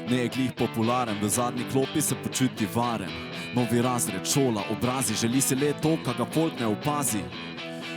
Ne je glih popularen, v zadnji klopi se počuti varen. Novi razred, šola, obrazi, želi si le to, kar ga folk ne opazi.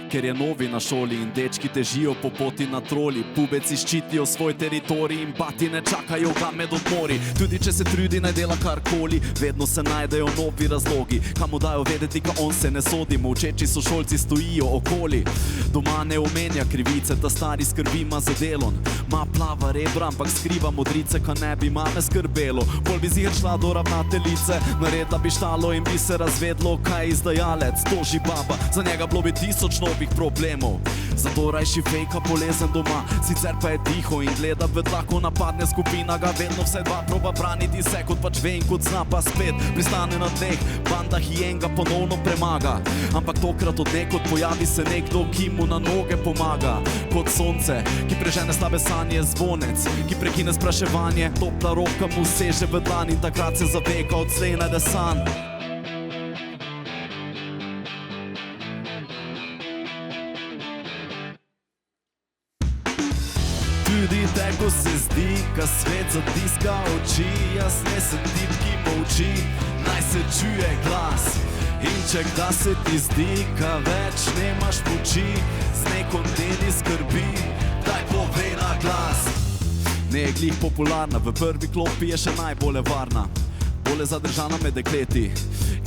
Ker je novi na šoli in dečki težijo po poti na troli. Pubeci ščitijo svoj teritorij in bati ne čakajo ga med odmori. Tudi če se trudi naj dela karkoli, vedno se najdejo novi razlogi, kam mu dajo vedeti, ka on se ne sodi. Molčeči sošolci stojijo okoli. Doma ne omenja krivice, ta stari skrbi ima za delon. Ma plava rebra, ampak skriva modrice, ka ne bi mame skrbelo. Pol bi ziher šla do ravnateljice, naredila bi štalo in bi se razvedlo, kaj je izdajalec, toži baba. Za njega bilo bi 1000 novih problemov. Zato rajši fejka bolezen doma, sicer pa je tiho in gleda v tla, ko napadne skupina ga. Vedno vse dva proba braniti se, kot pač ve in kot zna, pa spet pristane na dneh. Banda hien ga ponovno premaga, ampak tokrat od nekod pojavi se nekdo, ki mu na noge pomaga. Kot sonce, ki prežene slabe sanje, zvonec, ki prekine spraševanje. Topla roka mu seže v dlan in takrat se zaveka, odslej najde san. Tudi tako se zdi, ka svet zatiska oči. Jaz ne sem tip, ki molči, naj se čuje glas. In če kdaj se ti zdi, ka več nemaš moči, z nekom deli skrbi, daj povej na glas. Ne je glih popularna, v prvi klopi je še najbolje varna. Bolje zadržana med dekleti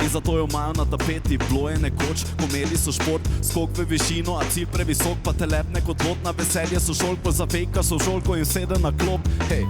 in zato jo imajo na tapeti. Bilo je nekoč, ko imeli so šport, skok v višino, a cilj previsok, pa te lepne kot lot. Na veselje sošolk, pozafejka sošolko in sede na klop. Hej,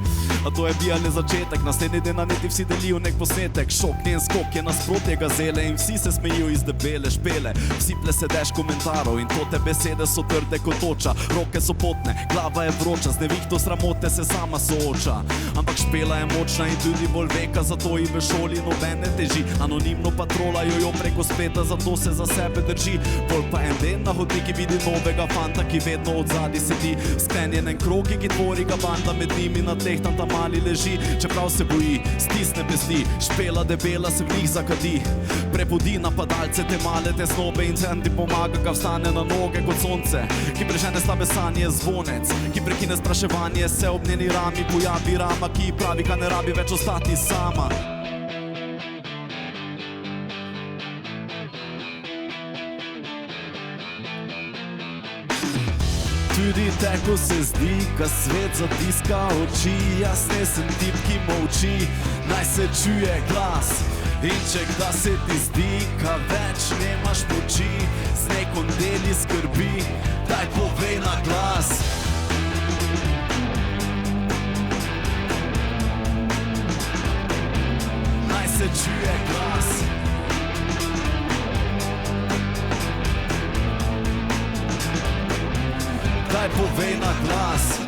a to je bil le začetek, naslednji dan na neti vsi delijo nek posnetek. Šok, njen skok je nasprotje gazele in vsi se smejijo iz debele špele. Vsi plesedeš komentarov in to te besede so trde kot toča. Roke so potne, glava je vroča, z nevihto sramote se sama sooča. Ampak špela je močna in tudi bolj veka, zato ji v šoli nobene teži. Anonimno patrolajo jo preko spleta, zato se za sebe drži. Bolj pa en den na hodniki vidi novega fanta, ki vedno od zadaj sedi. Sklenjenem krogi, ki tvori ga banda, med njimi na tleh tam ta mali leži. Čeprav se boji, stisne pesti, špela debela se v njih zakadi. Prebudi napadalce te male tesnobe in sen ti pomaga, ga vstane na noge kot sonce, ki prežene slabe sanje, zvonec, ki prekine spraševanje. Se ob njeni rami pojavi rama, ki pravi, ka ne rabi več ostati sama. Tudi tako se zdi, ka svet zatiska oči. Jaz ne sem tip, ki molči, naj se čuje glas. In če kdaj se ti zdi, ka več nemaš moči, z nekom deli skrbi, daj povej na glas. Naj se čuje glas. Daj povej na glas.